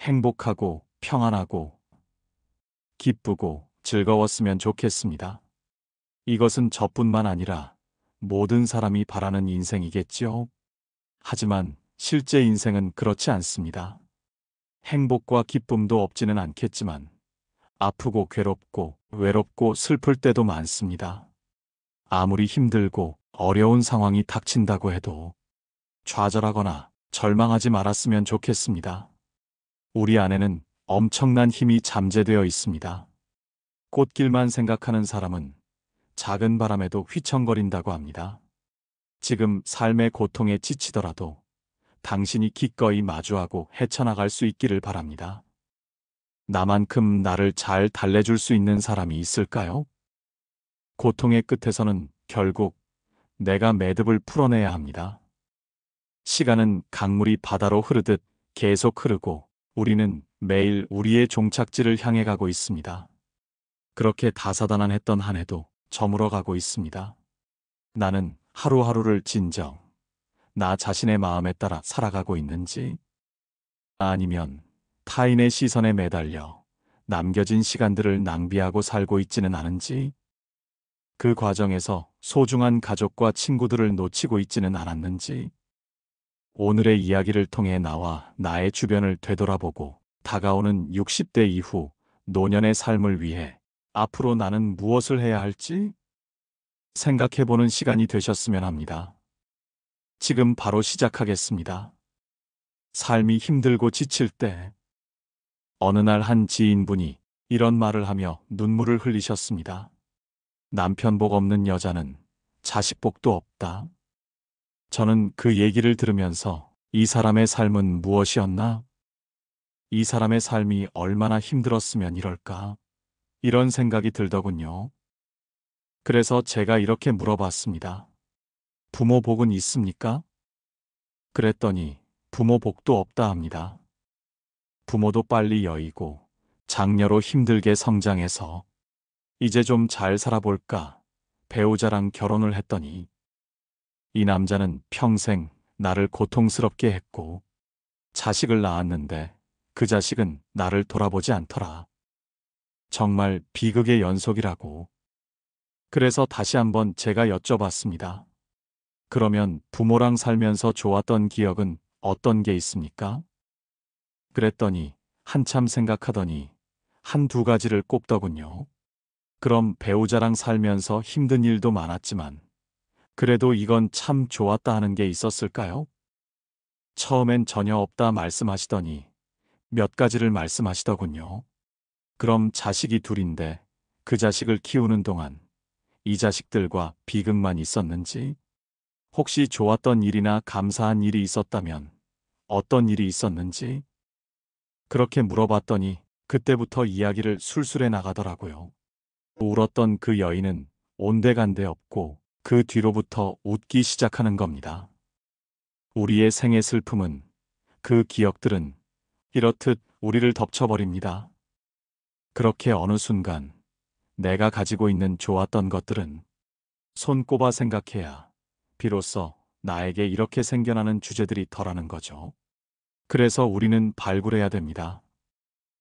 행복하고 평안하고 기쁘고 즐거웠으면 좋겠습니다. 이것은 저뿐만 아니라 모든 사람이 바라는 인생이겠죠. 하지만 실제 인생은 그렇지 않습니다. 행복과 기쁨도 없지는 않겠지만 아프고 괴롭고 외롭고 슬플 때도 많습니다. 아무리 힘들고 어려운 상황이 닥친다고 해도 좌절하거나 절망하지 말았으면 좋겠습니다. 우리 안에는 엄청난 힘이 잠재되어 있습니다. 꽃길만 생각하는 사람은 작은 바람에도 휘청거린다고 합니다. 지금 삶의 고통에 지치더라도 당신이 기꺼이 마주하고 헤쳐나갈 수 있기를 바랍니다. 나만큼 나를 잘 달래줄 수 있는 사람이 있을까요? 고통의 끝에서는 결국 내가 매듭을 풀어내야 합니다. 시간은 강물이 바다로 흐르듯 계속 흐르고 우리는 매일 우리의 종착지를 향해 가고 있습니다. 그렇게 다사다난했던 한 해도 저물어 가고 있습니다. 나는 하루하루를 진정, 나 자신의 마음에 따라 살아가고 있는지, 아니면 타인의 시선에 매달려 남겨진 시간들을 낭비하고 살고 있지는 않은지, 그 과정에서 소중한 가족과 친구들을 놓치고 있지는 않았는지, 오늘의 이야기를 통해 나와 나의 주변을 되돌아보고 다가오는 60대 이후 노년의 삶을 위해 앞으로 나는 무엇을 해야 할지 생각해보는 시간이 되셨으면 합니다. 지금 바로 시작하겠습니다. 삶이 힘들고 지칠 때 어느 날 한 지인분이 이런 말을 하며 눈물을 흘리셨습니다. 남편 복 없는 여자는 자식 복도 없다. 저는 그 얘기를 들으면서 이 사람의 삶은 무엇이었나? 이 사람의 삶이 얼마나 힘들었으면 이럴까? 이런 생각이 들더군요. 그래서 제가 이렇게 물어봤습니다. 부모 복은 있습니까? 그랬더니 부모 복도 없다 합니다. 부모도 빨리 여의고 장녀로 힘들게 성장해서 이제 좀 잘 살아볼까 배우자랑 결혼을 했더니 이 남자는 평생 나를 고통스럽게 했고 자식을 낳았는데 그 자식은 나를 돌아보지 않더라. 정말 비극의 연속이라고. 그래서 다시 한번 제가 여쭤봤습니다. 그러면 부모랑 살면서 좋았던 기억은 어떤 게 있습니까? 그랬더니 한참 생각하더니 한두 가지를 꼽더군요. 그럼 배우자랑 살면서 힘든 일도 많았지만 그래도 이건 참 좋았다 하는 게 있었을까요? 처음엔 전혀 없다 말씀하시더니 몇 가지를 말씀하시더군요. 그럼 자식이 둘인데 그 자식을 키우는 동안 이 자식들과 비극만 있었는지, 혹시 좋았던 일이나 감사한 일이 있었다면 어떤 일이 있었는지, 그렇게 물어봤더니 그때부터 이야기를 술술해 나가더라고요. 울었던 그 여인은 온데간데 없고 그 뒤로부터 웃기 시작하는 겁니다. 우리의 생의 슬픔은, 그 기억들은 이렇듯 우리를 덮쳐버립니다. 그렇게 어느 순간 내가 가지고 있는 좋았던 것들은 손꼽아 생각해야 비로소 나에게 이렇게 생겨나는 주제들이 덜하는 거죠. 그래서 우리는 발굴해야 됩니다.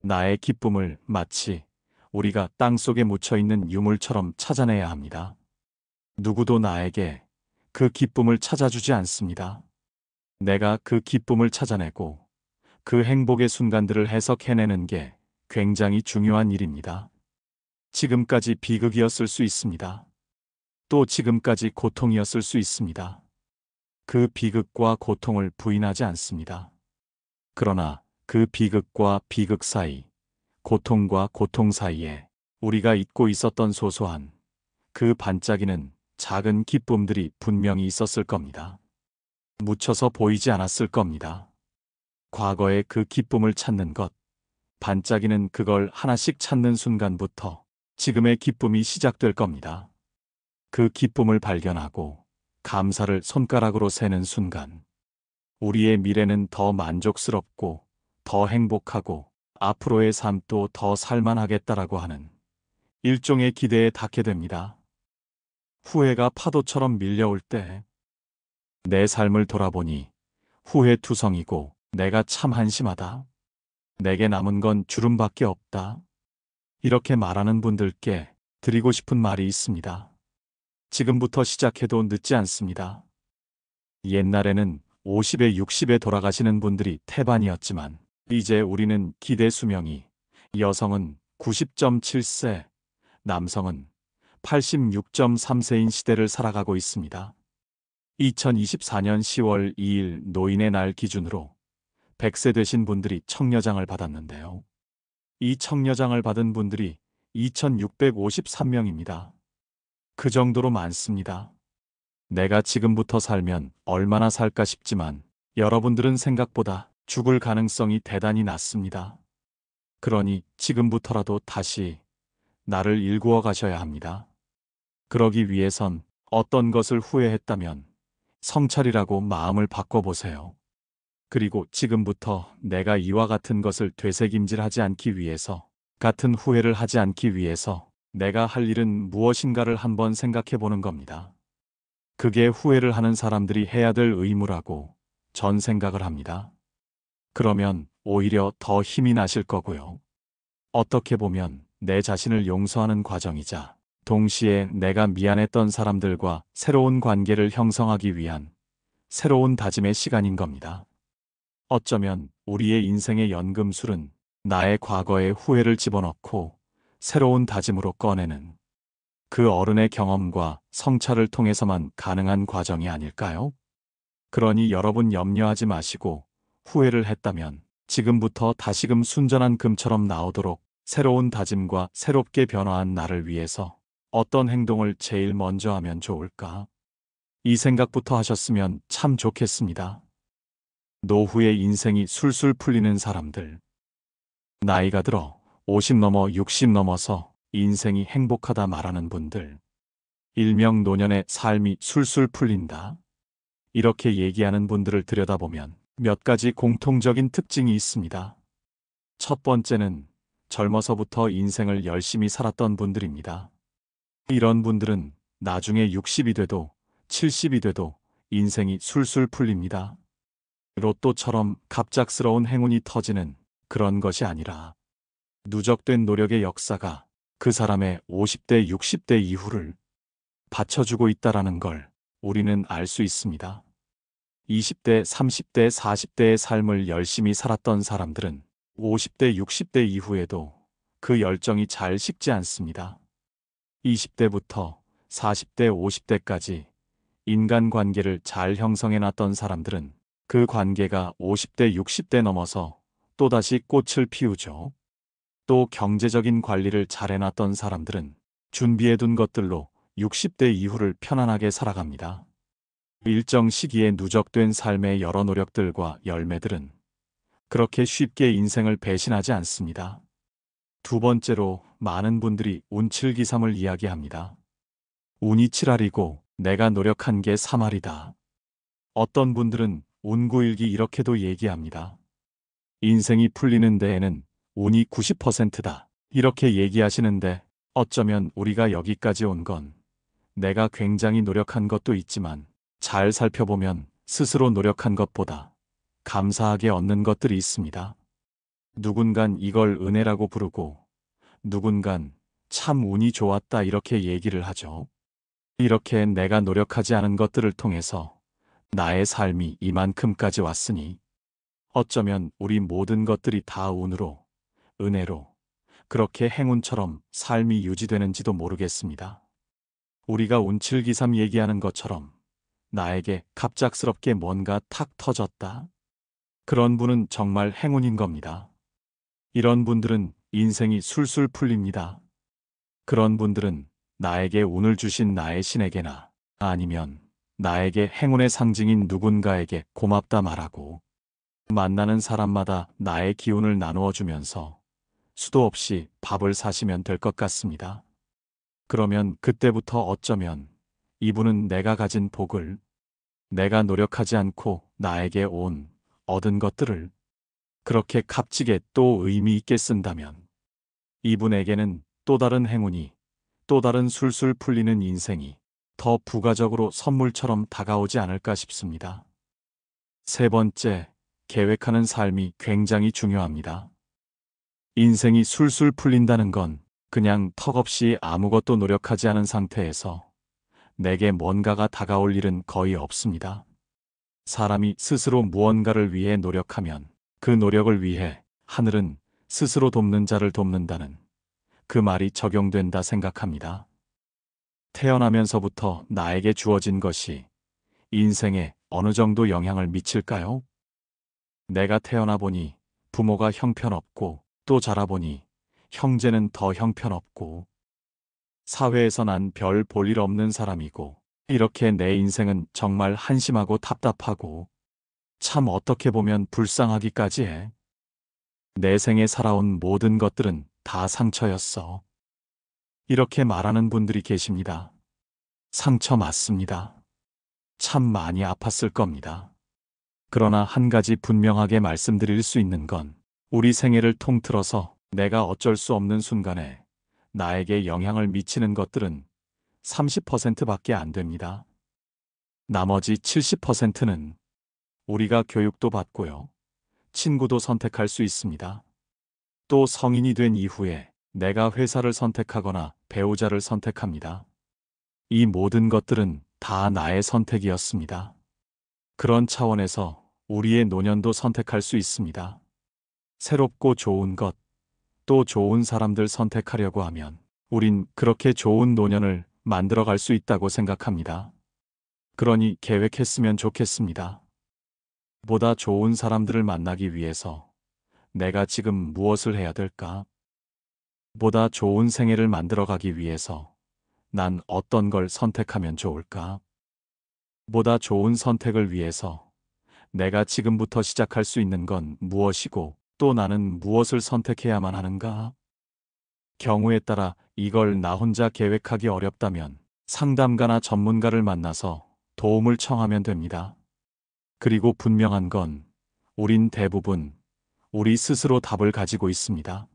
나의 기쁨을 마치 우리가 땅속에 묻혀있는 유물처럼 찾아내야 합니다. 누구도 나에게 그 기쁨을 찾아주지 않습니다. 내가 그 기쁨을 찾아내고 그 행복의 순간들을 해석해내는 게 굉장히 중요한 일입니다. 지금까지 비극이었을 수 있습니다. 또 지금까지 고통이었을 수 있습니다. 그 비극과 고통을 부인하지 않습니다. 그러나 그 비극과 비극 사이, 고통과 고통 사이에 우리가 잊고 있었던 소소한 그 반짝이는 작은 기쁨들이 분명히 있었을 겁니다. 묻혀서 보이지 않았을 겁니다. 과거의 그 기쁨을 찾는 것, 반짝이는 그걸 하나씩 찾는 순간부터 지금의 기쁨이 시작될 겁니다. 그 기쁨을 발견하고 감사를 손가락으로 세는 순간, 우리의 미래는 더 만족스럽고 더 행복하고 앞으로의 삶도 더 살만하겠다라고 하는 일종의 기대에 닿게 됩니다. 후회가 파도처럼 밀려올 때 내 삶을 돌아보니 후회투성이고 내가 참 한심하다. 내게 남은 건 주름밖에 없다. 이렇게 말하는 분들께 드리고 싶은 말이 있습니다. 지금부터 시작해도 늦지 않습니다. 옛날에는 50에 60에 돌아가시는 분들이 태반이었지만 이제 우리는 기대 수명이 여성은 90.7세, 남성은 86.3세인 시대를 살아가고 있습니다. 2024년 10월 2일 노인의 날 기준으로 100세 되신 분들이 청려장을 받았는데요. 이 청려장을 받은 분들이 2,653명입니다. 그 정도로 많습니다. 내가 지금부터 살면 얼마나 살까 싶지만 여러분들은 생각보다 죽을 가능성이 대단히 낮습니다. 그러니 지금부터라도 다시 나를 일구어 가셔야 합니다. 그러기 위해선 어떤 것을 후회했다면 성찰이라고 마음을 바꿔보세요. 그리고 지금부터 내가 이와 같은 것을 되새김질하지 않기 위해서, 같은 후회를 하지 않기 위해서 내가 할 일은 무엇인가를 한번 생각해 보는 겁니다. 그게 후회를 하는 사람들이 해야 될 의무라고 전 생각을 합니다. 그러면 오히려 더 힘이 나실 거고요. 어떻게 보면 내 자신을 용서하는 과정이자 동시에 내가 미안했던 사람들과 새로운 관계를 형성하기 위한 새로운 다짐의 시간인 겁니다. 어쩌면 우리의 인생의 연금술은 나의 과거의 후회를 집어넣고 새로운 다짐으로 꺼내는 그 어른의 경험과 성찰을 통해서만 가능한 과정이 아닐까요? 그러니 여러분 염려하지 마시고 후회를 했다면 지금부터 다시금 순전한 금처럼 나오도록 새로운 다짐과 새롭게 변화한 나를 위해서 어떤 행동을 제일 먼저 하면 좋을까? 이 생각부터 하셨으면 참 좋겠습니다. 노후의 인생이 술술 풀리는 사람들. 나이가 들어 50 넘어 60 넘어서 인생이 행복하다 말하는 분들. 일명 노년의 삶이 술술 풀린다. 이렇게 얘기하는 분들을 들여다보면 몇 가지 공통적인 특징이 있습니다. 첫 번째는 젊어서부터 인생을 열심히 살았던 분들입니다. 이런 분들은 나중에 60이 돼도 70이 돼도 인생이 술술 풀립니다. 로또처럼 갑작스러운 행운이 터지는 그런 것이 아니라 누적된 노력의 역사가 그 사람의 50대, 60대 이후를 받쳐주고 있다라는 걸 우리는 알 수 있습니다. 20대, 30대, 40대의 삶을 열심히 살았던 사람들은 50대, 60대 이후에도 그 열정이 잘 식지 않습니다. 20대부터 40대, 50대까지 인간관계를 잘 형성해놨던 사람들은 그 관계가 50대, 60대 넘어서 또다시 꽃을 피우죠. 또 경제적인 관리를 잘 해놨던 사람들은 준비해둔 것들로 60대 이후를 편안하게 살아갑니다. 일정 시기에 누적된 삶의 여러 노력들과 열매들은 그렇게 쉽게 인생을 배신하지 않습니다. 두 번째로 많은 분들이 운칠기삼을 이야기합니다. 운이 7할이고 내가 노력한 게 3할이다. 어떤 분들은 운구일기 이렇게도 얘기합니다. 인생이 풀리는 데에는 운이 90%다. 이렇게 얘기하시는데 어쩌면 우리가 여기까지 온 건 내가 굉장히 노력한 것도 있지만 잘 살펴보면 스스로 노력한 것보다 감사하게 얻는 것들이 있습니다. 누군간 이걸 은혜라고 부르고 누군간 참 운이 좋았다 이렇게 얘기를 하죠. 이렇게 내가 노력하지 않은 것들을 통해서 나의 삶이 이만큼까지 왔으니 어쩌면 우리 모든 것들이 다 운으로, 은혜로 그렇게 행운처럼 삶이 유지되는지도 모르겠습니다. 우리가 운칠기삼 얘기하는 것처럼 나에게 갑작스럽게 뭔가 탁 터졌다. 그런 분은 정말 행운인 겁니다. 이런 분들은 인생이 술술 풀립니다. 그런 분들은 나에게 운을 주신 나의 신에게나 아니면 나에게 행운의 상징인 누군가에게 고맙다 말하고 만나는 사람마다 나의 기운을 나누어 주면서 수도 없이 밥을 사시면 될 것 같습니다. 그러면 그때부터 어쩌면 이분은 내가 가진 복을, 내가 노력하지 않고 나에게 얻은 것들을 그렇게 값지게 또 의미 있게 쓴다면 이분에게는 또 다른 행운이, 또 다른 술술 풀리는 인생이 더 부가적으로 선물처럼 다가오지 않을까 싶습니다. 세 번째, 계획하는 삶이 굉장히 중요합니다. 인생이 술술 풀린다는 건 그냥 턱없이 아무것도 노력하지 않은 상태에서 내게 뭔가가 다가올 일은 거의 없습니다. 사람이 스스로 무언가를 위해 노력하면 그 노력을 위해 하늘은 스스로 돕는 자를 돕는다는 그 말이 적용된다 생각합니다. 태어나면서부터 나에게 주어진 것이 인생에 어느 정도 영향을 미칠까요? 내가 태어나 보니 부모가 형편없고 또 자라보니 형제는 더 형편없고 사회에서 난 별 볼 일 없는 사람이고 이렇게 내 인생은 정말 한심하고 답답하고 참 어떻게 보면 불쌍하기까지 해. 내 생에 살아온 모든 것들은 다 상처였어. 이렇게 말하는 분들이 계십니다. 상처 맞습니다. 참 많이 아팠을 겁니다. 그러나 한 가지 분명하게 말씀드릴 수 있는 건 우리 생애를 통틀어서 내가 어쩔 수 없는 순간에 나에게 영향을 미치는 것들은 30%밖에 안 됩니다. 나머지 70%는 우리가 교육도 받고요. 친구도 선택할 수 있습니다. 또 성인이 된 이후에 내가 회사를 선택하거나 배우자를 선택합니다. 이 모든 것들은 다 나의 선택이었습니다. 그런 차원에서 우리의 노년도 선택할 수 있습니다. 새롭고 좋은 것, 또 좋은 사람들 선택하려고 하면 우린 그렇게 좋은 노년을 만들어갈 수 있다고 생각합니다. 그러니 계획했으면 좋겠습니다. 보다 좋은 사람들을 만나기 위해서 내가 지금 무엇을 해야 될까? 보다 좋은 생애를 만들어가기 위해서 난 어떤 걸 선택하면 좋을까? 보다 좋은 선택을 위해서 내가 지금부터 시작할 수 있는 건 무엇이고 또 나는 무엇을 선택해야만 하는가? 경우에 따라 이걸 나 혼자 계획하기 어렵다면 상담가나 전문가를 만나서 도움을 청하면 됩니다. 그리고 분명한 건 우린 대부분 우리 스스로 답을 가지고 있습니다.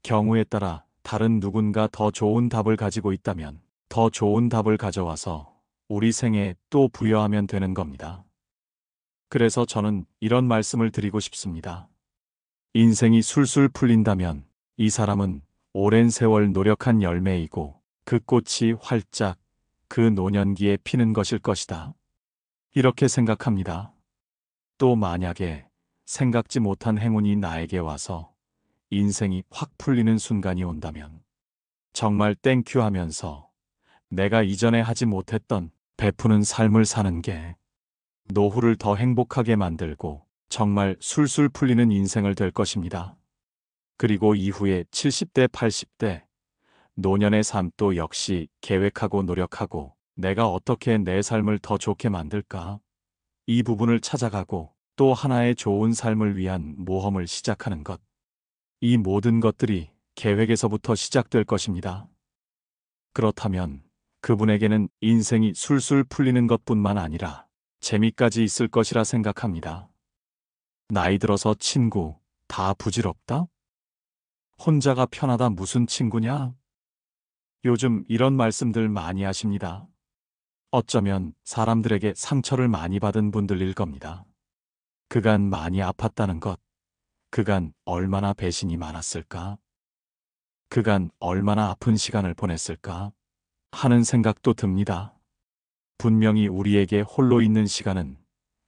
경우에 따라 다른 누군가 더 좋은 답을 가지고 있다면 더 좋은 답을 가져와서 우리 생에 또 부여하면 되는 겁니다. 그래서 저는 이런 말씀을 드리고 싶습니다. 인생이 술술 풀린다면 이 사람은 오랜 세월 노력한 열매이고 그 꽃이 활짝 그 노년기에 피는 것일 것이다. 이렇게 생각합니다. 또 만약에 생각지 못한 행운이 나에게 와서 인생이 확 풀리는 순간이 온다면 정말 땡큐 하면서 내가 이전에 하지 못했던 베푸는 삶을 사는 게 노후를 더 행복하게 만들고 정말 술술 풀리는 인생을 될 것입니다. 그리고 이후에 70대, 80대 노년의 삶도 역시 계획하고 노력하고 내가 어떻게 내 삶을 더 좋게 만들까? 이 부분을 찾아가고 또 하나의 좋은 삶을 위한 모험을 시작하는 것. 이 모든 것들이 계획에서부터 시작될 것입니다. 그렇다면 그분에게는 인생이 술술 풀리는 것뿐만 아니라 재미까지 있을 것이라 생각합니다. 나이 들어서 친구 다 부질없다? 혼자가 편하다 무슨 친구냐? 요즘 이런 말씀들 많이 하십니다. 어쩌면 사람들에게 상처를 많이 받은 분들일 겁니다. 그간 많이 아팠다는 것, 그간 얼마나 배신이 많았을까? 그간 얼마나 아픈 시간을 보냈을까? 하는 생각도 듭니다. 분명히 우리에게 홀로 있는 시간은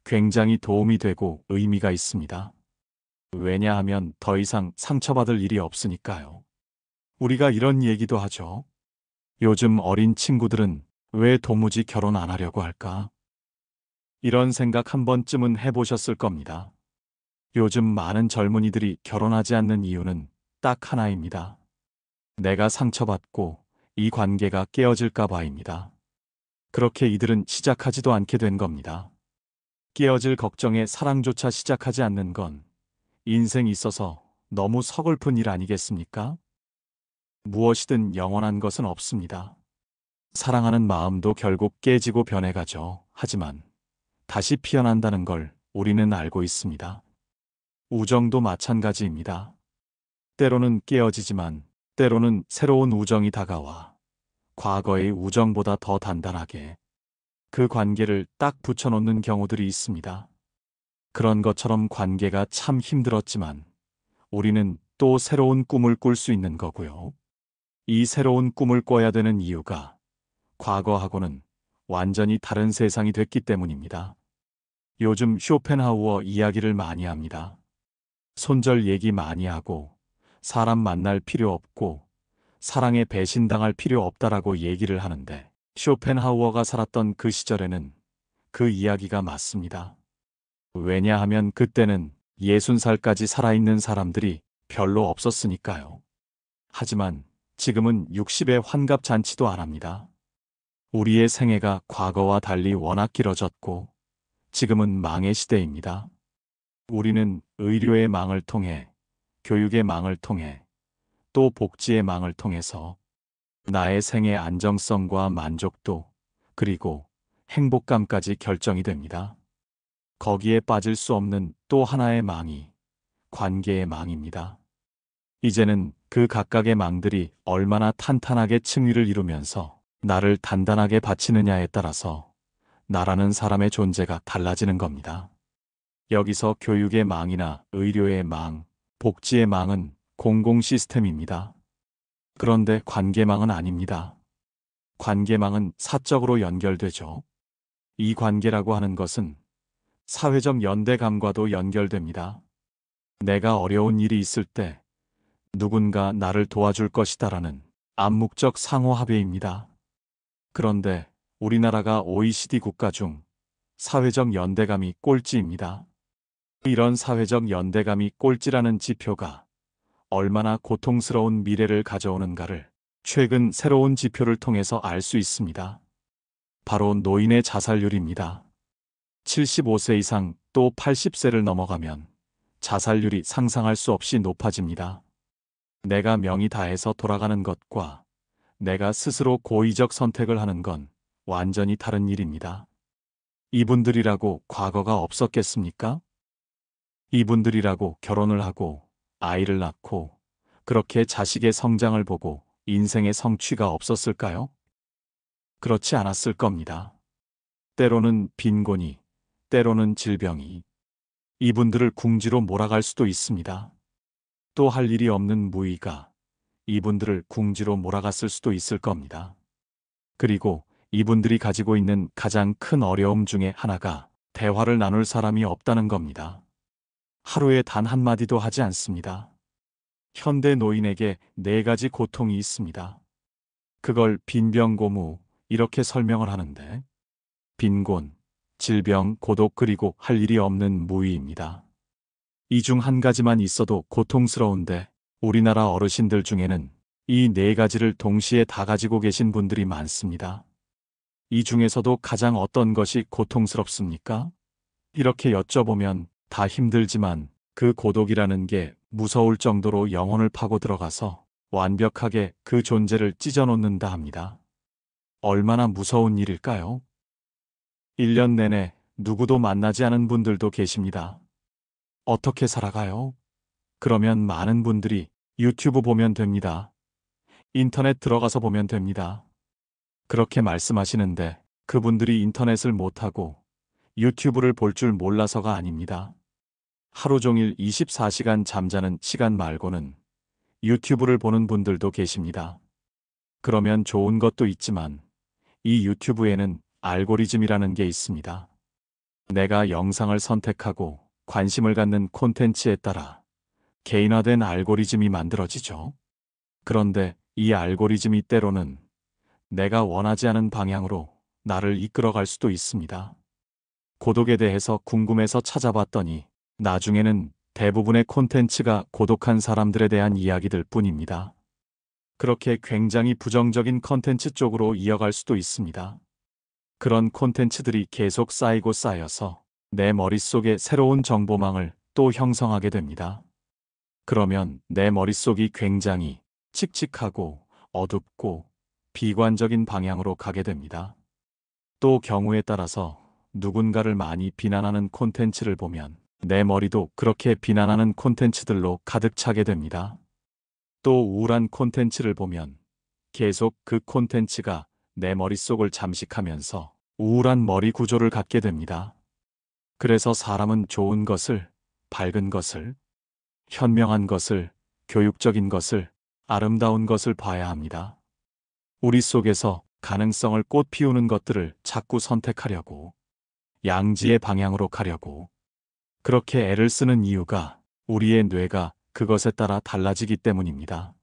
굉장히 도움이 되고 의미가 있습니다. 왜냐하면 더 이상 상처받을 일이 없으니까요. 우리가 이런 얘기도 하죠. 요즘 어린 친구들은 왜 도무지 결혼 안 하려고 할까? 이런 생각 한 번쯤은 해보셨을 겁니다. 요즘 많은 젊은이들이 결혼하지 않는 이유는 딱 하나입니다. 내가 상처받고 이 관계가 깨어질까 봐입니다. 그렇게 이들은 시작하지도 않게 된 겁니다. 깨어질 걱정에 사랑조차 시작하지 않는 건 인생이 있어서 너무 서글픈 일 아니겠습니까? 무엇이든 영원한 것은 없습니다. 사랑하는 마음도 결국 깨지고 변해가죠. 하지만 다시 피어난다는 걸 우리는 알고 있습니다. 우정도 마찬가지입니다. 때로는 깨어지지만 때로는 새로운 우정이 다가와 과거의 우정보다 더 단단하게 그 관계를 딱 붙여놓는 경우들이 있습니다. 그런 것처럼 관계가 참 힘들었지만 우리는 또 새로운 꿈을 꿀 수 있는 거고요. 이 새로운 꿈을 꿔야 되는 이유가 과거하고는 완전히 다른 세상이 됐기 때문입니다. 요즘 쇼펜하우어 이야기를 많이 합니다. 손절 얘기 많이 하고 사람 만날 필요 없고 사랑에 배신당할 필요 없다라고 얘기를 하는데 쇼펜하우어가 살았던 그 시절에는 그 이야기가 맞습니다. 왜냐하면 그때는 60살까지 살아있는 사람들이 별로 없었으니까요. 하지만 지금은 60의 환갑잔치도 안 합니다. 우리의 생애가 과거와 달리 워낙 길어졌고 지금은 망의 시대입니다. 우리는 의료의 망을 통해, 교육의 망을 통해, 또 복지의 망을 통해서 나의 생의 안정성과 만족도, 그리고 행복감까지 결정이 됩니다. 거기에 빠질 수 없는 또 하나의 망이 관계의 망입니다. 이제는 그 각각의 망들이 얼마나 탄탄하게 층위를 이루면서 나를 단단하게 바치느냐에 따라서 나라는 사람의 존재가 달라지는 겁니다. 여기서 교육의 망이나 의료의 망, 복지의 망은 공공 시스템입니다. 그런데 관계망은 아닙니다. 관계망은 사적으로 연결되죠. 이 관계라고 하는 것은 사회적 연대감과도 연결됩니다. 내가 어려운 일이 있을 때 누군가 나를 도와줄 것이다라는 암묵적 상호합의입니다. 그런데 우리나라가 OECD 국가 중 사회적 연대감이 꼴찌입니다. 이런 사회적 연대감이 꼴찌라는 지표가 얼마나 고통스러운 미래를 가져오는가를 최근 새로운 지표를 통해서 알 수 있습니다. 바로 노인의 자살률입니다. 75세 이상 또 80세를 넘어가면 자살률이 상상할 수 없이 높아집니다. 내가 명이 다해서 돌아가는 것과 내가 스스로 고의적 선택을 하는 건 완전히 다른 일입니다. 이분들이라고 과거가 없었겠습니까? 이분들이라고 결혼을 하고 아이를 낳고 그렇게 자식의 성장을 보고 인생의 성취가 없었을까요? 그렇지 않았을 겁니다. 때로는 빈곤이, 때로는 질병이 이분들을 궁지로 몰아갈 수도 있습니다. 또 할 일이 없는 무의가 이분들을 궁지로 몰아갔을 수도 있을 겁니다. 그리고 이분들이 가지고 있는 가장 큰 어려움 중에 하나가 대화를 나눌 사람이 없다는 겁니다. 하루에 단 한마디도 하지 않습니다. 현대 노인에게 4가지 고통이 있습니다. 그걸 빈병고무 이렇게 설명을 하는데 빈곤, 질병, 고독 그리고 할 일이 없는 무의입니다. 이 중 한 가지만 있어도 고통스러운데 우리나라 어르신들 중에는 이 4가지를 동시에 다 가지고 계신 분들이 많습니다. 이 중에서도 가장 어떤 것이 고통스럽습니까? 이렇게 여쭤보면 다 힘들지만 그 고독이라는 게 무서울 정도로 영혼을 파고 들어가서 완벽하게 그 존재를 찢어놓는다 합니다. 얼마나 무서운 일일까요? 1년 내내 누구도 만나지 않은 분들도 계십니다. 어떻게 살아가요? 그러면 많은 분들이 유튜브 보면 됩니다. 인터넷 들어가서 보면 됩니다. 그렇게 말씀하시는데 그분들이 인터넷을 못하고 유튜브를 볼 줄 몰라서가 아닙니다. 하루 종일 24시간 잠자는 시간 말고는 유튜브를 보는 분들도 계십니다. 그러면 좋은 것도 있지만 이 유튜브에는 알고리즘이라는 게 있습니다. 내가 영상을 선택하고 관심을 갖는 콘텐츠에 따라 개인화된 알고리즘이 만들어지죠. 그런데 이 알고리즘이 때로는 내가 원하지 않은 방향으로 나를 이끌어갈 수도 있습니다. 고독에 대해서 궁금해서 찾아봤더니 나중에는 대부분의 콘텐츠가 고독한 사람들에 대한 이야기들 뿐입니다. 그렇게 굉장히 부정적인 콘텐츠 쪽으로 이어갈 수도 있습니다. 그런 콘텐츠들이 계속 쌓이고 쌓여서 내 머릿속에 새로운 정보망을 또 형성하게 됩니다. 그러면 내 머릿속이 굉장히 칙칙하고 어둡고 비관적인 방향으로 가게 됩니다. 또 경우에 따라서 누군가를 많이 비난하는 콘텐츠를 보면 내 머리도 그렇게 비난하는 콘텐츠들로 가득 차게 됩니다. 또 우울한 콘텐츠를 보면 계속 그 콘텐츠가 내 머릿속을 잠식하면서 우울한 머리 구조를 갖게 됩니다. 그래서 사람은 좋은 것을, 밝은 것을, 현명한 것을, 교육적인 것을, 아름다운 것을 봐야 합니다. 우리 속에서 가능성을 꽃 피우는 것들을 자꾸 선택하려고, 양지의 방향으로 가려고, 그렇게 애를 쓰는 이유가 우리의 뇌가 그것에 따라 달라지기 때문입니다.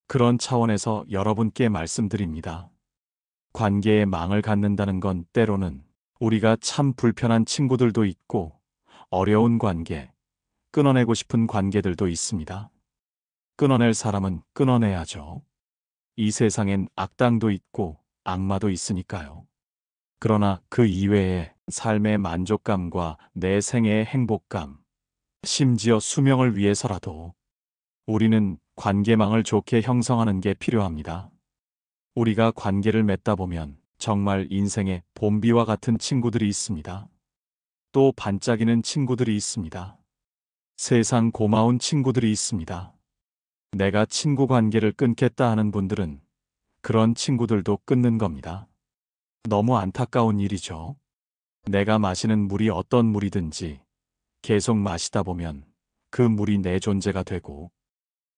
그런 차원에서 여러분께 말씀드립니다. 관계에 망을 갖는다는 건 때로는 우리가 참 불편한 친구들도 있고 어려운 관계, 끊어내고 싶은 관계들도 있습니다. 끊어낼 사람은 끊어내야죠. 이 세상엔 악당도 있고 악마도 있으니까요. 그러나 그 이외에 삶의 만족감과 내 생애의 행복감, 심지어 수명을 위해서라도 우리는 관계망을 좋게 형성하는 게 필요합니다. 우리가 관계를 맺다 보면 정말 인생에 봄비와 같은 친구들이 있습니다. 또 반짝이는 친구들이 있습니다. 세상 고마운 친구들이 있습니다. 내가 친구 관계를 끊겠다 하는 분들은 그런 친구들도 끊는 겁니다. 너무 안타까운 일이죠. 내가 마시는 물이 어떤 물이든지 계속 마시다 보면 그 물이 내 존재가 되고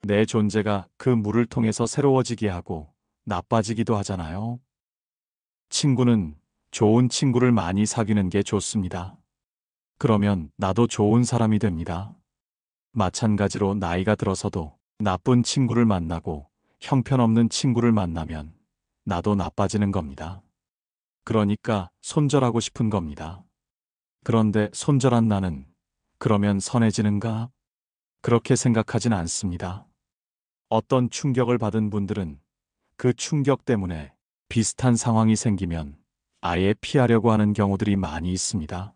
내 존재가 그 물을 통해서 새로워지게 하고 나빠지기도 하잖아요. 친구는 좋은 친구를 많이 사귀는 게 좋습니다. 그러면 나도 좋은 사람이 됩니다. 마찬가지로 나이가 들어서도 나쁜 친구를 만나고 형편없는 친구를 만나면 나도 나빠지는 겁니다. 그러니까 손절하고 싶은 겁니다. 그런데 손절한 나는 그러면 선해지는가? 그렇게 생각하진 않습니다. 어떤 충격을 받은 분들은 그 충격 때문에 비슷한 상황이 생기면 아예 피하려고 하는 경우들이 많이 있습니다.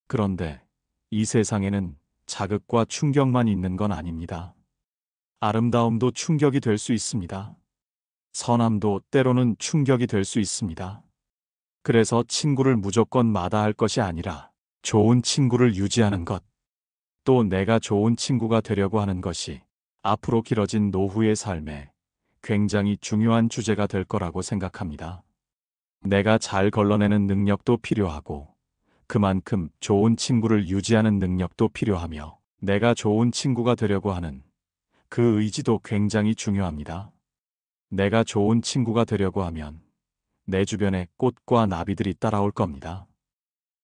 그런데 이 세상에는 자극과 충격만 있는 건 아닙니다. 아름다움도 충격이 될 수 있습니다. 선함도 때로는 충격이 될 수 있습니다. 그래서 친구를 무조건 마다할 것이 아니라 좋은 친구를 유지하는 것, 또 내가 좋은 친구가 되려고 하는 것이 앞으로 길어진 노후의 삶에 굉장히 중요한 주제가 될 거라고 생각합니다. 내가 잘 걸러내는 능력도 필요하고 그만큼 좋은 친구를 유지하는 능력도 필요하며 내가 좋은 친구가 되려고 하는 그 의지도 굉장히 중요합니다. 내가 좋은 친구가 되려고 하면 내 주변에 꽃과 나비들이 따라올 겁니다.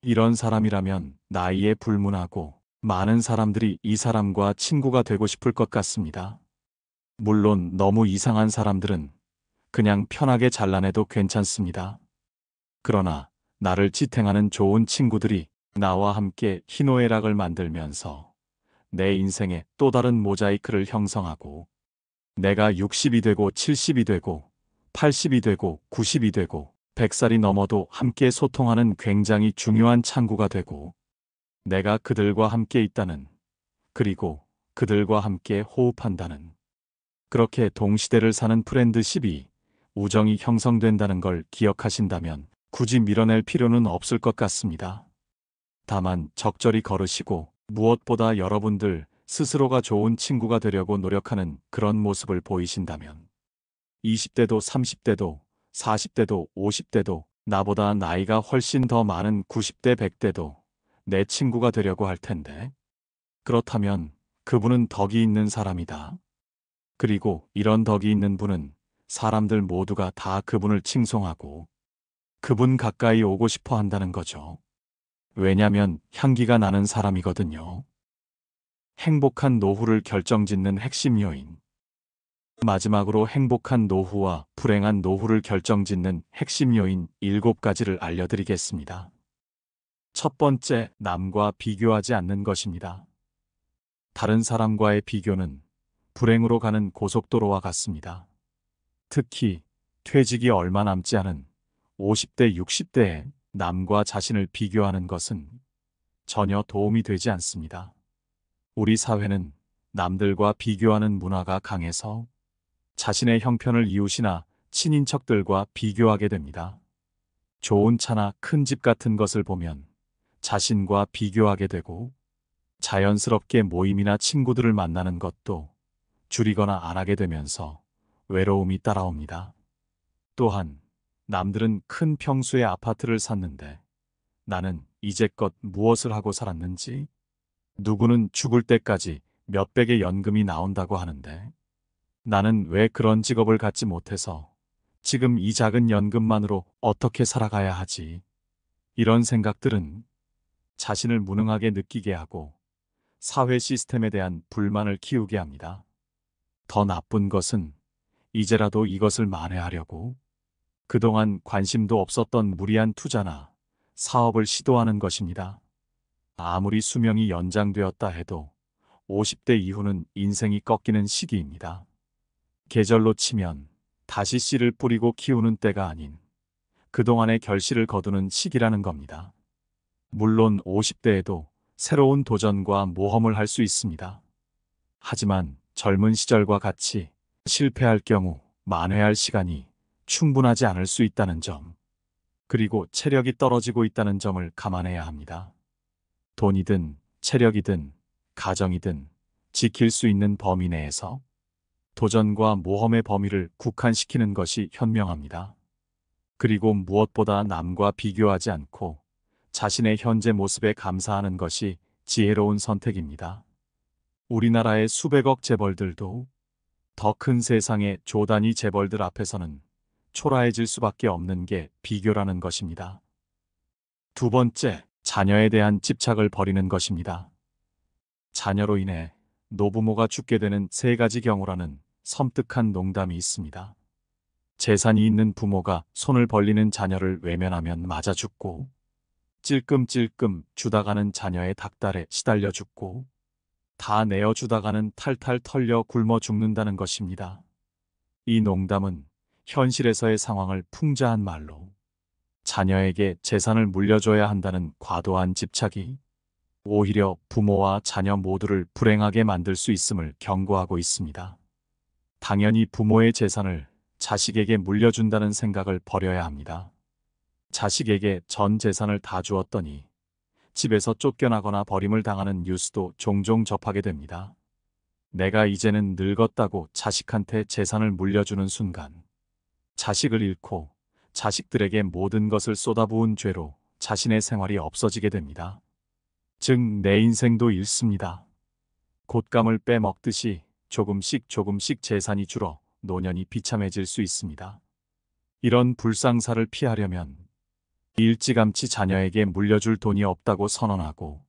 이런 사람이라면 나이에 불문하고 많은 사람들이 이 사람과 친구가 되고 싶을 것 같습니다. 물론 너무 이상한 사람들은 그냥 편하게 잘라내도 괜찮습니다. 그러나 나를 지탱하는 좋은 친구들이 나와 함께 희노애락을 만들면서 내 인생에 또 다른 모자이크를 형성하고 내가 60이 되고 70이 되고 80이 되고 90이 되고 100살이 넘어도 함께 소통하는 굉장히 중요한 창구가 되고 내가 그들과 함께 있다는, 그리고 그들과 함께 호흡한다는, 그렇게 동시대를 사는 프렌드십이, 우정이 형성된다는 걸 기억하신다면 굳이 밀어낼 필요는 없을 것 같습니다. 다만 적절히 걸으시고 무엇보다 여러분들 스스로가 좋은 친구가 되려고 노력하는 그런 모습을 보이신다면 20대도 30대도 40대도 50대도 나보다 나이가 훨씬 더 많은 90대 100대도 내 친구가 되려고 할 텐데, 그렇다면 그분은 덕이 있는 사람이다. 그리고 이런 덕이 있는 분은 사람들 모두가 다 그분을 칭송하고 그분 가까이 오고 싶어 한다는 거죠. 왜냐면 향기가 나는 사람이거든요. 행복한 노후를 결정짓는 핵심 요인. 마지막으로 행복한 노후와 불행한 노후를 결정짓는 핵심 요인 7가지를 알려드리겠습니다. 첫 번째, 남과 비교하지 않는 것입니다. 다른 사람과의 비교는 불행으로 가는 고속도로와 같습니다. 특히 퇴직이 얼마 남지 않은 50대, 60대에 남과 자신을 비교하는 것은 전혀 도움이 되지 않습니다. 우리 사회는 남들과 비교하는 문화가 강해서 자신의 형편을 이웃이나 친인척들과 비교하게 됩니다. 좋은 차나 큰 집 같은 것을 보면 자신과 비교하게 되고 자연스럽게 모임이나 친구들을 만나는 것도 줄이거나 안 하게 되면서 외로움이 따라옵니다. 또한 남들은 큰 평수의 아파트를 샀는데 나는 이제껏 무엇을 하고 살았는지, 누구는 죽을 때까지 몇백의 연금이 나온다고 하는데 나는 왜 그런 직업을 갖지 못해서 지금 이 작은 연금만으로 어떻게 살아가야 하지? 이런 생각들은 자신을 무능하게 느끼게 하고 사회 시스템에 대한 불만을 키우게 합니다. 더 나쁜 것은 이제라도 이것을 만회하려고 그동안 관심도 없었던 무리한 투자나 사업을 시도하는 것입니다. 아무리 수명이 연장되었다 해도 50대 이후는 인생이 꺾이는 시기입니다. 계절로 치면 다시 씨를 뿌리고 키우는 때가 아닌 그동안의 결실을 거두는 시기라는 겁니다. 물론 50대에도 새로운 도전과 모험을 할 수 있습니다. 하지만 젊은 시절과 같이 실패할 경우 만회할 시간이 충분하지 않을 수 있다는 점, 그리고 체력이 떨어지고 있다는 점을 감안해야 합니다. 돈이든 체력이든 가정이든 지킬 수 있는 범위 내에서 도전과 모험의 범위를 국한시키는 것이 현명합니다. 그리고 무엇보다 남과 비교하지 않고 자신의 현재 모습에 감사하는 것이 지혜로운 선택입니다. 우리나라의 수백억 재벌들도 더 큰 세상의 조단위 재벌들 앞에서는 초라해질 수밖에 없는 게 비교라는 것입니다. 두 번째, 자녀에 대한 집착을 버리는 것입니다. 자녀로 인해 노부모가 죽게 되는 세 가지 경우라는 섬뜩한 농담이 있습니다. 재산이 있는 부모가 손을 벌리는 자녀를 외면하면 맞아 죽고, 찔끔찔끔 주다가는 자녀의 닭달에 시달려 죽고, 다 내어주다가는 탈탈 털려 굶어 죽는다는 것입니다. 이 농담은 현실에서의 상황을 풍자한 말로 자녀에게 재산을 물려줘야 한다는 과도한 집착이 오히려 부모와 자녀 모두를 불행하게 만들 수 있음을 경고하고 있습니다. 당연히 부모의 재산을 자식에게 물려준다는 생각을 버려야 합니다. 자식에게 전 재산을 다 주었더니 집에서 쫓겨나거나 버림을 당하는 뉴스도 종종 접하게 됩니다. 내가 이제는 늙었다고 자식한테 재산을 물려주는 순간 자식을 잃고 자식들에게 모든 것을 쏟아부은 죄로 자신의 생활이 없어지게 됩니다. 즉, 내 인생도 잃습니다. 곶감을 빼먹듯이 조금씩 조금씩 재산이 줄어 노년이 비참해질 수 있습니다. 이런 불상사를 피하려면 일찌감치 자녀에게 물려줄 돈이 없다고 선언하고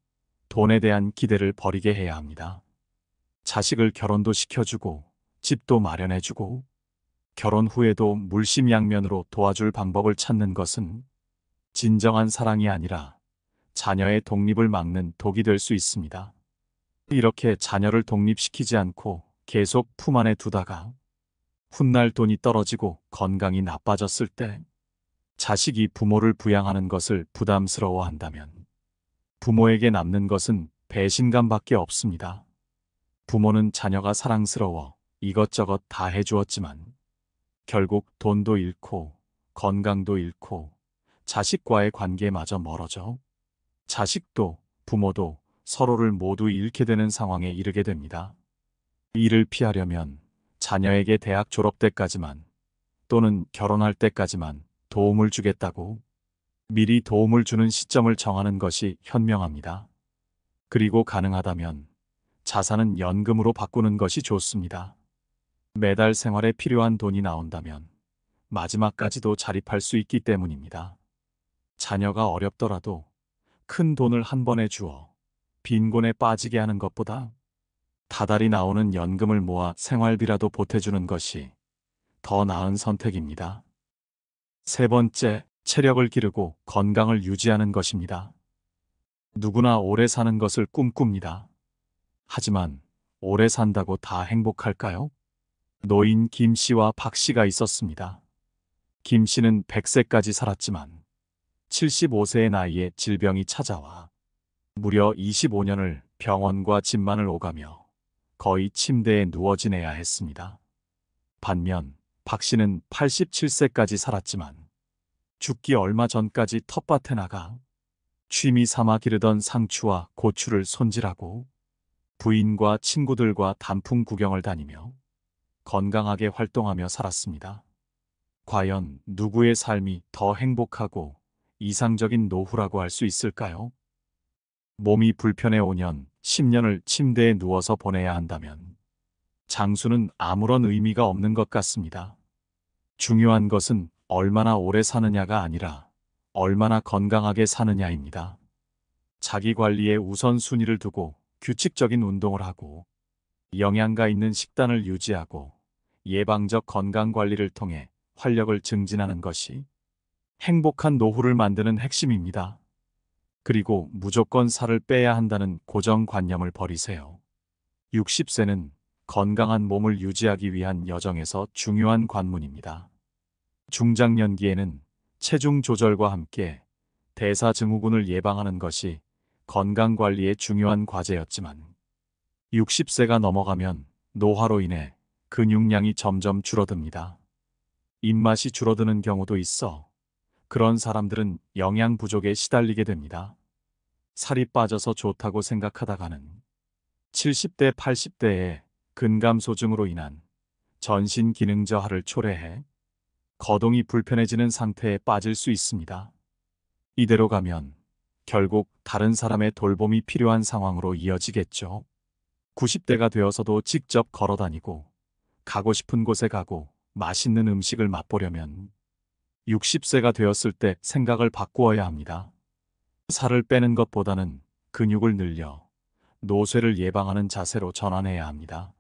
돈에 대한 기대를 버리게 해야 합니다. 자식을 결혼도 시켜주고 집도 마련해주고 결혼 후에도 물심양면으로 도와줄 방법을 찾는 것은 진정한 사랑이 아니라 자녀의 독립을 막는 독이 될 수 있습니다. 이렇게 자녀를 독립시키지 않고 계속 품 안에 두다가 훗날 돈이 떨어지고 건강이 나빠졌을 때 자식이 부모를 부양하는 것을 부담스러워한다면 부모에게 남는 것은 배신감밖에 없습니다. 부모는 자녀가 사랑스러워 이것저것 다 해주었지만 결국 돈도 잃고 건강도 잃고 자식과의 관계마저 멀어져 자식도 부모도 서로를 모두 잃게 되는 상황에 이르게 됩니다. 이를 피하려면 자녀에게 대학 졸업 때까지만 또는 결혼할 때까지만 도움을 주겠다고 미리 도움을 주는 시점을 정하는 것이 현명합니다. 그리고 가능하다면 자산은 연금으로 바꾸는 것이 좋습니다. 매달 생활에 필요한 돈이 나온다면 마지막까지도 자립할 수 있기 때문입니다. 자녀가 어렵더라도 큰 돈을 한 번에 주어 빈곤에 빠지게 하는 것보다 다달이 나오는 연금을 모아 생활비라도 보태주는 것이 더 나은 선택입니다. 세 번째, 체력을 기르고 건강을 유지하는 것입니다. 누구나 오래 사는 것을 꿈꿉니다. 하지만 오래 산다고 다 행복할까요? 노인 김 씨와 박 씨가 있었습니다. 김 씨는 100세까지 살았지만 75세의 나이에 질병이 찾아와 무려 25년을 병원과 집만을 오가며 거의 침대에 누워 지내야 했습니다. 반면 박 씨는 87세까지 살았지만 죽기 얼마 전까지 텃밭에 나가 취미 삼아 기르던 상추와 고추를 손질하고 부인과 친구들과 단풍 구경을 다니며 건강하게 활동하며 살았습니다. 과연 누구의 삶이 더 행복하고 이상적인 노후라고 할 수 있을까요? 몸이 불편해 오년 10년을 침대에 누워서 보내야 한다면 장수는 아무런 의미가 없는 것 같습니다. 중요한 것은 얼마나 오래 사느냐가 아니라 얼마나 건강하게 사느냐입니다. 자기 관리에 우선순위를 두고 규칙적인 운동을 하고 영양가 있는 식단을 유지하고 예방적 건강 관리를 통해 활력을 증진하는 것이 행복한 노후를 만드는 핵심입니다. 그리고 무조건 살을 빼야 한다는 고정관념을 버리세요. 60세는 건강한 몸을 유지하기 위한 여정에서 중요한 관문입니다. 중장년기에는 체중 조절과 함께 대사증후군을 예방하는 것이 건강관리의 중요한 과제였지만 60세가 넘어가면 노화로 인해 근육량이 점점 줄어듭니다. 입맛이 줄어드는 경우도 있어 그런 사람들은 영양 부족에 시달리게 됩니다. 살이 빠져서 좋다고 생각하다가는 70대, 80대에 근감소증으로 인한 전신 기능 저하를 초래해 거동이 불편해지는 상태에 빠질 수 있습니다. 이대로 가면 결국 다른 사람의 돌봄이 필요한 상황으로 이어지겠죠. 90대가 되어서도 직접 걸어 다니고 가고 싶은 곳에 가고 맛있는 음식을 맛보려면 60세가 되었을 때 생각을 바꾸어야 합니다. 살을 빼는 것보다는 근육을 늘려 노쇠를 예방하는 자세로 전환해야 합니다.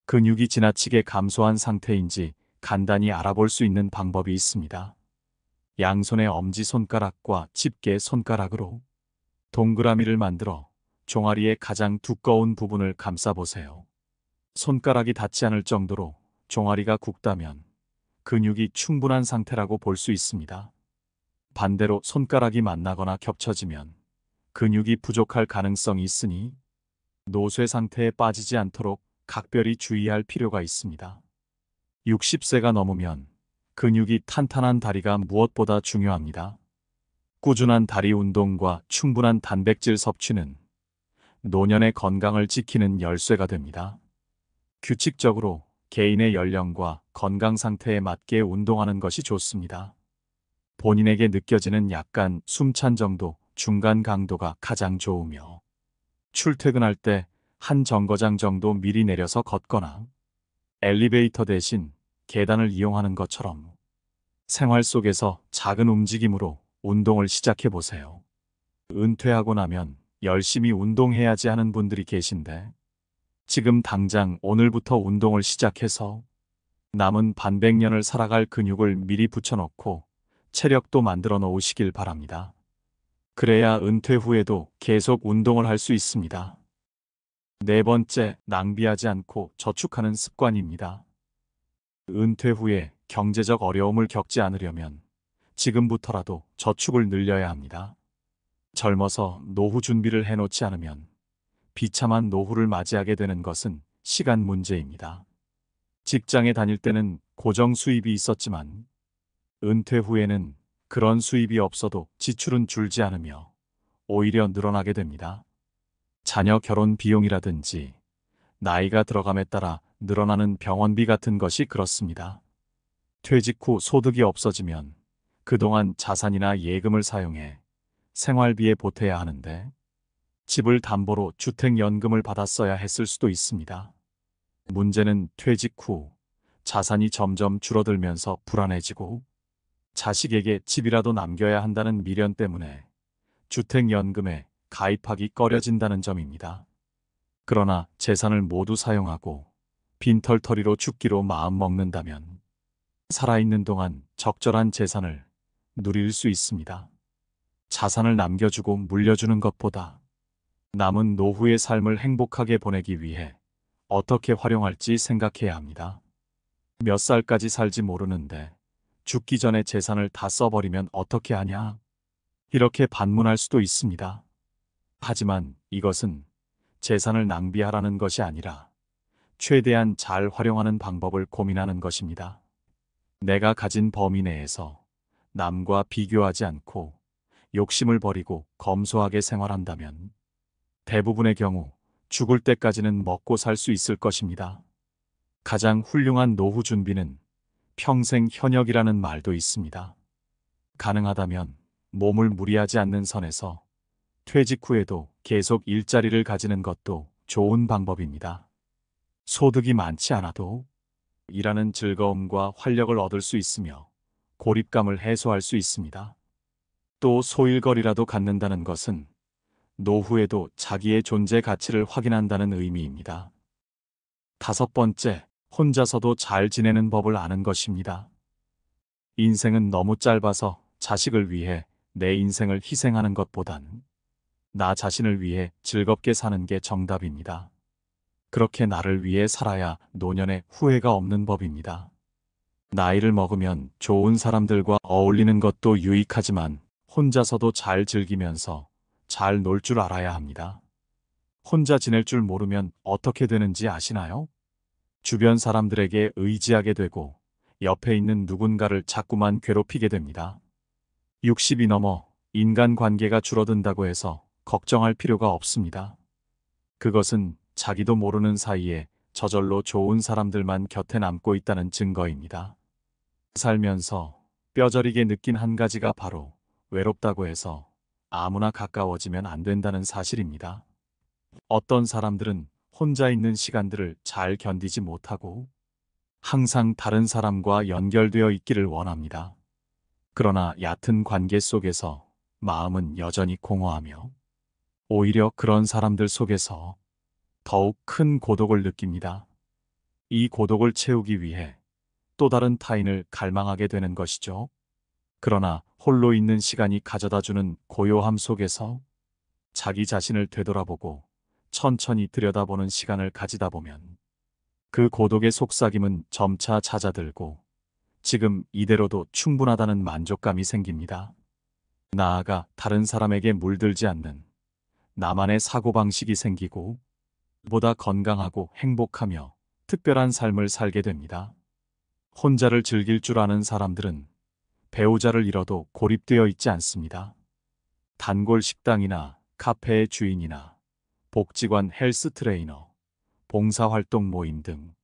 근육이 지나치게 감소한 상태인지 간단히 알아볼 수 있는 방법이 있습니다. 양손의 엄지손가락과 집게 손가락으로 동그라미를 만들어 종아리의 가장 두꺼운 부분을 감싸보세요. 손가락이 닿지 않을 정도로 종아리가 굵다면 근육이 충분한 상태라고 볼 수 있습니다. 반대로 손가락이 만나거나 겹쳐지면 근육이 부족할 가능성이 있으니 노쇠 상태에 빠지지 않도록 각별히 주의할 필요가 있습니다. 60세가 넘으면 근육이 탄탄한 다리가 무엇보다 중요합니다. 꾸준한 다리 운동과 충분한 단백질 섭취는 노년의 건강을 지키는 열쇠가 됩니다. 규칙적으로 개인의 연령과 건강 상태에 맞게 운동하는 것이 좋습니다. 본인에게 느껴지는 약간 숨찬 정도, 중간 강도가 가장 좋으며 출퇴근할 때 한 정거장 정도 미리 내려서 걷거나 엘리베이터 대신 계단을 이용하는 것처럼 생활 속에서 작은 움직임으로 운동을 시작해 보세요. 은퇴하고 나면 열심히 운동해야지 하는 분들이 계신데 지금 당장 오늘부터 운동을 시작해서 남은 반백년을 살아갈 근육을 미리 붙여놓고 체력도 만들어 놓으시길 바랍니다. 그래야 은퇴 후에도 계속 운동을 할 수 있습니다. 네 번째, 낭비하지 않고 저축하는 습관입니다. 은퇴 후에 경제적 어려움을 겪지 않으려면 지금부터라도 저축을 늘려야 합니다. 젊어서 노후 준비를 해놓지 않으면 비참한 노후를 맞이하게 되는 것은 시간 문제입니다. 직장에 다닐 때는 고정 수입이 있었지만 은퇴 후에는 그런 수입이 없어도 지출은 줄지 않으며 오히려 늘어나게 됩니다. 자녀 결혼 비용이라든지 나이가 들어감에 따라 늘어나는 병원비 같은 것이 그렇습니다. 퇴직 후 소득이 없어지면 그동안 자산이나 예금을 사용해 생활비에 보태야 하는데 집을 담보로 주택연금을 받았어야 했을 수도 있습니다. 문제는 퇴직 후 자산이 점점 줄어들면서 불안해지고 자식에게 집이라도 남겨야 한다는 미련 때문에 주택연금에 가입하기 꺼려진다는 점입니다. 그러나 재산을 모두 사용하고 빈털터리로 죽기로 마음먹는다면 살아있는 동안 적절한 재산을 누릴 수 있습니다. 자산을 남겨주고 물려주는 것보다 남은 노후의 삶을 행복하게 보내기 위해 어떻게 활용할지 생각해야 합니다. 몇 살까지 살지 모르는데 죽기 전에 재산을 다 써버리면 어떻게 하냐? 이렇게 반문할 수도 있습니다. 하지만 이것은 재산을 낭비하라는 것이 아니라 최대한 잘 활용하는 방법을 고민하는 것입니다. 내가 가진 범위 내에서 남과 비교하지 않고 욕심을 버리고 검소하게 생활한다면 대부분의 경우 죽을 때까지는 먹고 살 수 있을 것입니다. 가장 훌륭한 노후 준비는 평생 현역이라는 말도 있습니다. 가능하다면 몸을 무리하지 않는 선에서 퇴직 후에도 계속 일자리를 가지는 것도 좋은 방법입니다. 소득이 많지 않아도 일하는 즐거움과 활력을 얻을 수 있으며 고립감을 해소할 수 있습니다. 또 소일거리라도 갖는다는 것은 노후에도 자기의 존재 가치를 확인한다는 의미입니다. 다섯 번째, 혼자서도 잘 지내는 법을 아는 것입니다. 인생은 너무 짧아서 자식을 위해 내 인생을 희생하는 것보단 나 자신을 위해 즐겁게 사는 게 정답입니다. 그렇게 나를 위해 살아야 노년에 후회가 없는 법입니다. 나이를 먹으면 좋은 사람들과 어울리는 것도 유익하지만 혼자서도 잘 즐기면서 잘 놀 줄 알아야 합니다. 혼자 지낼 줄 모르면 어떻게 되는지 아시나요? 주변 사람들에게 의지하게 되고 옆에 있는 누군가를 자꾸만 괴롭히게 됩니다. 60이 넘어 인간관계가 줄어든다고 해서 걱정할 필요가 없습니다. 그것은 자기도 모르는 사이에 저절로 좋은 사람들만 곁에 남고 있다는 증거입니다. 살면서 뼈저리게 느낀 한 가지가 바로 외롭다고 해서 아무나 가까워지면 안 된다는 사실입니다. 어떤 사람들은 혼자 있는 시간들을 잘 견디지 못하고 항상 다른 사람과 연결되어 있기를 원합니다. 그러나 얕은 관계 속에서 마음은 여전히 공허하며 오히려 그런 사람들 속에서 더욱 큰 고독을 느낍니다. 이 고독을 채우기 위해 또 다른 타인을 갈망하게 되는 것이죠. 그러나 홀로 있는 시간이 가져다주는 고요함 속에서 자기 자신을 되돌아보고 천천히 들여다보는 시간을 가지다 보면 그 고독의 속삭임은 점차 잦아들고 지금 이대로도 충분하다는 만족감이 생깁니다. 나아가 다른 사람에게 물들지 않는 나만의 사고방식이 생기고 보다 건강하고 행복하며 특별한 삶을 살게 됩니다. 혼자를 즐길 줄 아는 사람들은 배우자를 잃어도 고립되어 있지 않습니다. 단골 식당이나 카페의 주인이나 복지관 헬스 트레이너, 봉사활동 모임 등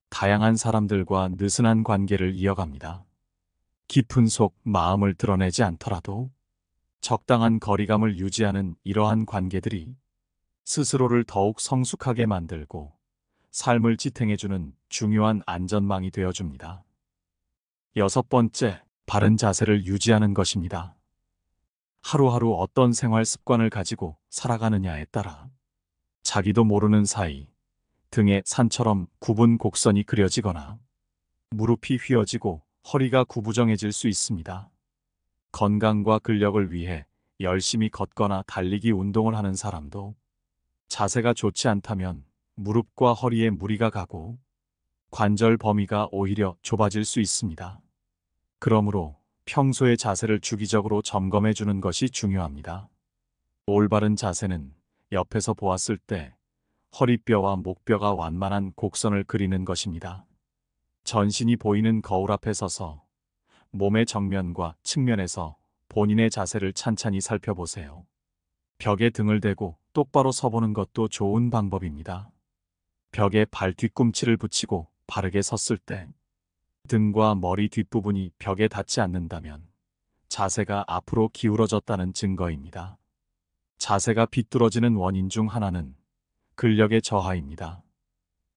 다양한 사람들과 느슨한 관계를 이어갑니다. 깊은 속 마음을 드러내지 않더라도 적당한 거리감을 유지하는 이러한 관계들이 스스로를 더욱 성숙하게 만들고 삶을 지탱해주는 중요한 안전망이 되어줍니다. 여섯 번째, 바른 자세를 유지하는 것입니다. 하루하루 어떤 생활 습관을 가지고 살아가느냐에 따라 자기도 모르는 사이 등에 산처럼 굽은 곡선이 그려지거나 무릎이 휘어지고 허리가 구부정해질 수 있습니다. 건강과 근력을 위해 열심히 걷거나 달리기 운동을 하는 사람도 자세가 좋지 않다면 무릎과 허리에 무리가 가고 관절 범위가 오히려 좁아질 수 있습니다. 그러므로 평소의 자세를 주기적으로 점검해 주는 것이 중요합니다. 올바른 자세는 옆에서 보았을 때 허리뼈와 목뼈가 완만한 곡선을 그리는 것입니다. 전신이 보이는 거울 앞에 서서 몸의 정면과 측면에서 본인의 자세를 찬찬히 살펴보세요. 벽에 등을 대고 똑바로 서보는 것도 좋은 방법입니다. 벽에 발 뒤꿈치를 붙이고 바르게 섰을 때 등과 머리 뒷부분이 벽에 닿지 않는다면 자세가 앞으로 기울어졌다는 증거입니다. 자세가 비뚤어지는 원인 중 하나는 근력의 저하입니다.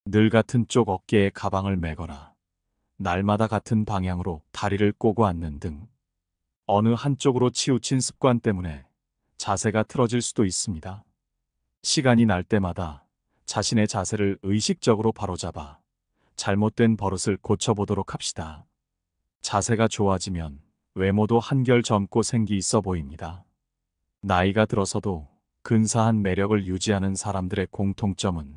늘 같은 쪽 어깨에 가방을 메거나 날마다 같은 방향으로 다리를 꼬고 앉는 등 어느 한쪽으로 치우친 습관 때문에 자세가 틀어질 수도 있습니다. 시간이 날 때마다 자신의 자세를 의식적으로 바로잡아 잘못된 버릇을 고쳐보도록 합시다. 자세가 좋아지면 외모도 한결 젊고 생기 있어 보입니다. 나이가 들어서도 근사한 매력을 유지하는 사람들의 공통점은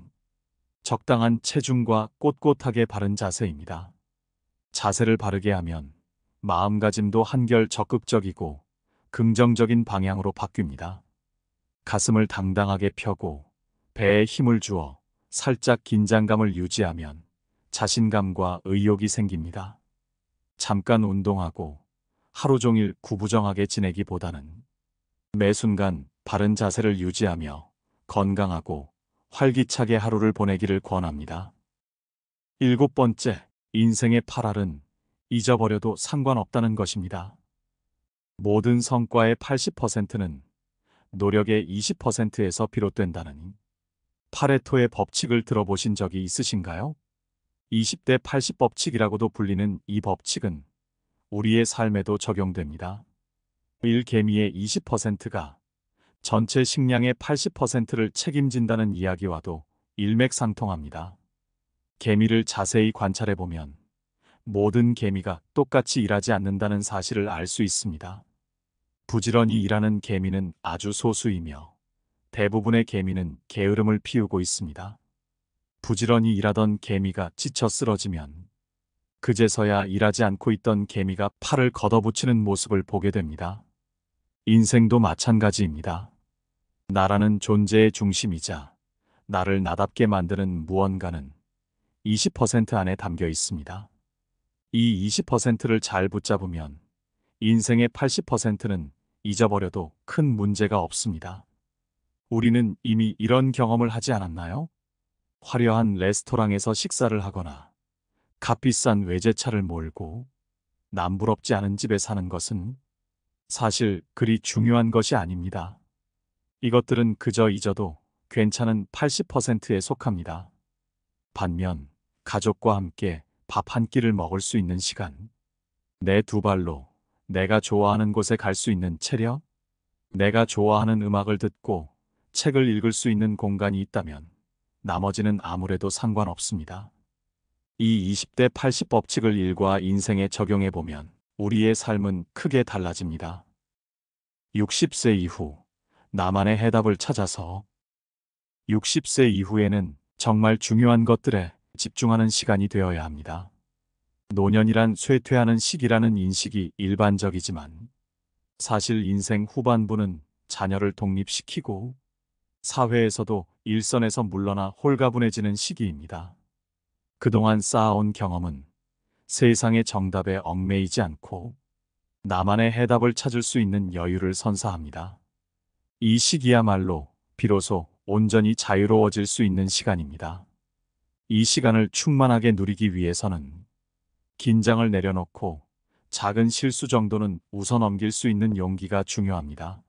적당한 체중과 꼿꼿하게 바른 자세입니다. 자세를 바르게 하면 마음가짐도 한결 적극적이고 긍정적인 방향으로 바뀝니다. 가슴을 당당하게 펴고 배에 힘을 주어 살짝 긴장감을 유지하면 자신감과 의욕이 생깁니다. 잠깐 운동하고 하루 종일 구부정하게 지내기보다는 매 순간 바른 자세를 유지하며 건강하고 활기차게 하루를 보내기를 권합니다. 일곱 번째, 인생의 8알은 잊어버려도 상관없다는 것입니다. 모든 성과의 80%는 노력의 20%에서 비롯된다는 파레토의 법칙을 들어보신 적이 있으신가요? 20대 80 법칙이라고도 불리는 이 법칙은 우리의 삶에도 적용됩니다. 일개미의 20%가 전체 식량의 80%를 책임진다는 이야기와도 일맥상통합니다. 개미를 자세히 관찰해보면 모든 개미가 똑같이 일하지 않는다는 사실을 알 수 있습니다. 부지런히 일하는 개미는 아주 소수이며 대부분의 개미는 게으름을 피우고 있습니다. 부지런히 일하던 개미가 지쳐 쓰러지면 그제서야 일하지 않고 있던 개미가 팔을 걷어붙이는 모습을 보게 됩니다. 인생도 마찬가지입니다. 나라는 존재의 중심이자 나를 나답게 만드는 무언가는 20% 안에 담겨 있습니다. 이 20%를 잘 붙잡으면 인생의 80%는 잊어버려도 큰 문제가 없습니다. 우리는 이미 이런 경험을 하지 않았나요? 화려한 레스토랑에서 식사를 하거나 값비싼 외제차를 몰고 남부럽지 않은 집에 사는 것은 사실 그리 중요한 것이 아닙니다. 이것들은 그저 잊어도 괜찮은 80%에 속합니다. 반면 가족과 함께 밥 한 끼를 먹을 수 있는 시간, 내 두 발로 내가 좋아하는 곳에 갈 수 있는 체력, 내가 좋아하는 음악을 듣고 책을 읽을 수 있는 공간이 있다면 나머지는 아무래도 상관없습니다. 이 20대 80 법칙을 일과 인생에 적용해 보면 우리의 삶은 크게 달라집니다. 60세 이후 나만의 해답을 찾아서 60세 이후에는 정말 중요한 것들에 집중하는 시간이 되어야 합니다. 노년이란 쇠퇴하는 시기라는 인식이 일반적이지만 사실 인생 후반부는 자녀를 독립시키고 사회에서도 일선에서 물러나 홀가분해지는 시기입니다. 그동안 쌓아온 경험은 세상의 정답에 얽매이지 않고 나만의 해답을 찾을 수 있는 여유를 선사합니다. 이 시기야말로 비로소 온전히 자유로워질 수 있는 시간입니다. 이 시간을 충만하게 누리기 위해서는 긴장을 내려놓고 작은 실수 정도는 웃어넘길 수 있는 용기가 중요합니다.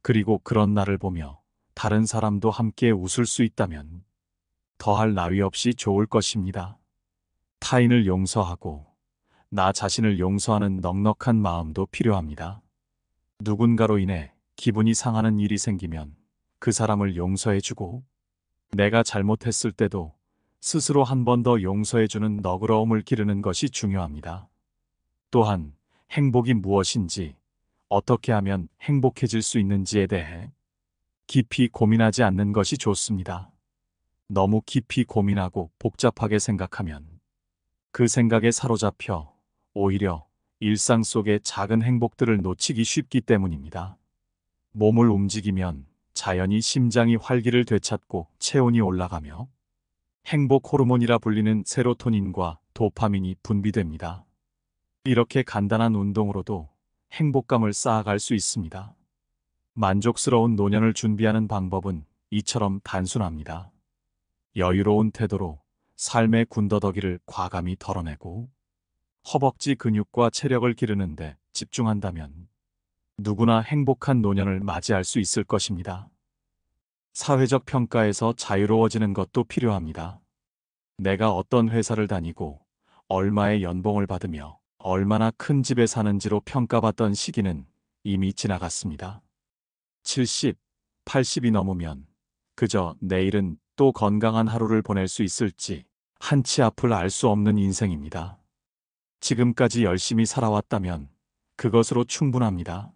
그리고 그런 나를 보며 다른 사람도 함께 웃을 수 있다면 더할 나위 없이 좋을 것입니다. 타인을 용서하고 나 자신을 용서하는 넉넉한 마음도 필요합니다. 누군가로 인해 기분이 상하는 일이 생기면 그 사람을 용서해주고 내가 잘못했을 때도 스스로 한 번 더 용서해주는 너그러움을 기르는 것이 중요합니다. 또한 행복이 무엇인지, 어떻게 하면 행복해질 수 있는지에 대해 깊이 고민하지 않는 것이 좋습니다. 너무 깊이 고민하고 복잡하게 생각하면 그 생각에 사로잡혀 오히려 일상 속의 작은 행복들을 놓치기 쉽기 때문입니다. 몸을 움직이면 자연히 심장이 활기를 되찾고 체온이 올라가며 행복 호르몬이라 불리는 세로토닌과 도파민이 분비됩니다. 이렇게 간단한 운동으로도 행복감을 쌓아갈 수 있습니다. 만족스러운 노년을 준비하는 방법은 이처럼 단순합니다. 여유로운 태도로 삶의 군더더기를 과감히 덜어내고 허벅지 근육과 체력을 기르는 데 집중한다면 누구나 행복한 노년을 맞이할 수 있을 것입니다. 사회적 평가에서 자유로워지는 것도 필요합니다. 내가 어떤 회사를 다니고 얼마의 연봉을 받으며 얼마나 큰 집에 사는지로 평가받던 시기는 이미 지나갔습니다. 70, 80이 넘으면 그저 내일은 또 건강한 하루를 보낼 수 있을지 한치 앞을 알 수 없는 인생입니다. 지금까지 열심히 살아왔다면 그것으로 충분합니다.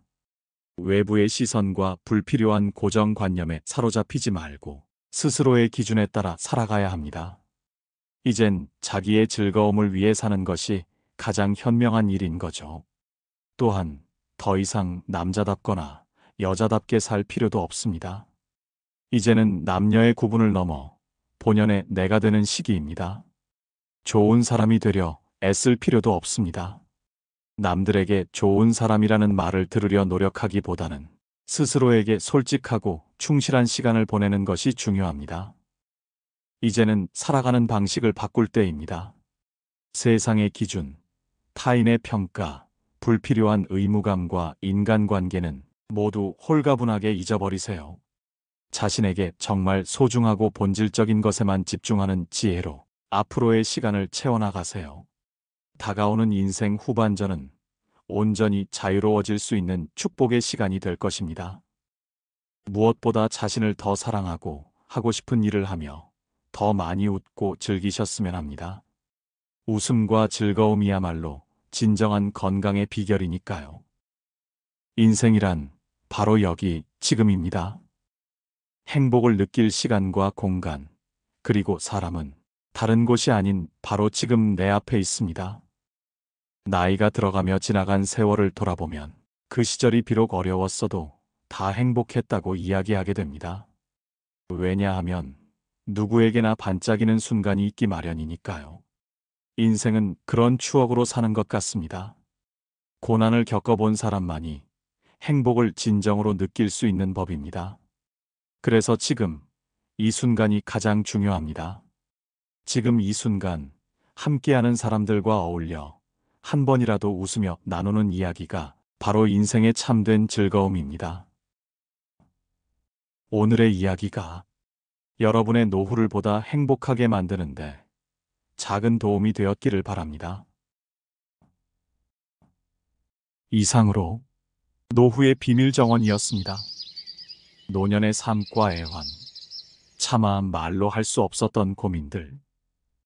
외부의 시선과 불필요한 고정관념에 사로잡히지 말고 스스로의 기준에 따라 살아가야 합니다. 이젠 자기의 즐거움을 위해 사는 것이 가장 현명한 일인 거죠. 또한 더 이상 남자답거나 여자답게 살 필요도 없습니다. 이제는 남녀의 구분을 넘어 본연의 내가 되는 시기입니다. 좋은 사람이 되려 애쓸 필요도 없습니다. 남들에게 좋은 사람이라는 말을 들으려 노력하기보다는 스스로에게 솔직하고 충실한 시간을 보내는 것이 중요합니다. 이제는 살아가는 방식을 바꿀 때입니다. 세상의 기준, 타인의 평가, 불필요한 의무감과 인간관계는 모두 홀가분하게 잊어버리세요. 자신에게 정말 소중하고 본질적인 것에만 집중하는 지혜로 앞으로의 시간을 채워나가세요. 다가오는 인생 후반전은 온전히 자유로워질 수 있는 축복의 시간이 될 것입니다. 무엇보다 자신을 더 사랑하고 하고 싶은 일을 하며 더 많이 웃고 즐기셨으면 합니다. 웃음과 즐거움이야말로 진정한 건강의 비결이니까요. 인생이란 바로 여기 지금입니다. 행복을 느낄 시간과 공간, 그리고 사람은 다른 곳이 아닌 바로 지금 내 앞에 있습니다. 나이가 들어가며 지나간 세월을 돌아보면 그 시절이 비록 어려웠어도 다 행복했다고 이야기하게 됩니다. 왜냐하면 누구에게나 반짝이는 순간이 있기 마련이니까요. 인생은 그런 추억으로 사는 것 같습니다. 고난을 겪어본 사람만이 행복을 진정으로 느낄 수 있는 법입니다. 그래서 지금 이 순간이 가장 중요합니다. 지금 이 순간 함께하는 사람들과 어울려 한 번이라도 웃으며 나누는 이야기가 바로 인생의 참된 즐거움입니다. 오늘의 이야기가 여러분의 노후를 보다 행복하게 만드는데 작은 도움이 되었기를 바랍니다. 이상으로 노후의 비밀 정원이었습니다. 노년의 삶과 애환, 차마 말로 할 수 없었던 고민들,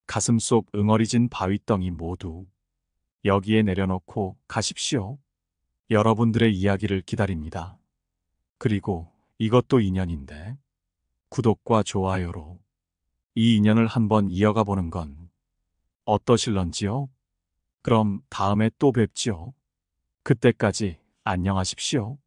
가슴속 응어리진 바위덩이 모두 여기에 내려놓고 가십시오. 여러분들의 이야기를 기다립니다. 그리고 이것도 인연인데 구독과 좋아요로 이 인연을 한번 이어가 보는 건 어떠실런지요? 그럼 다음에 또 뵙지요. 그때까지 안녕하십시오.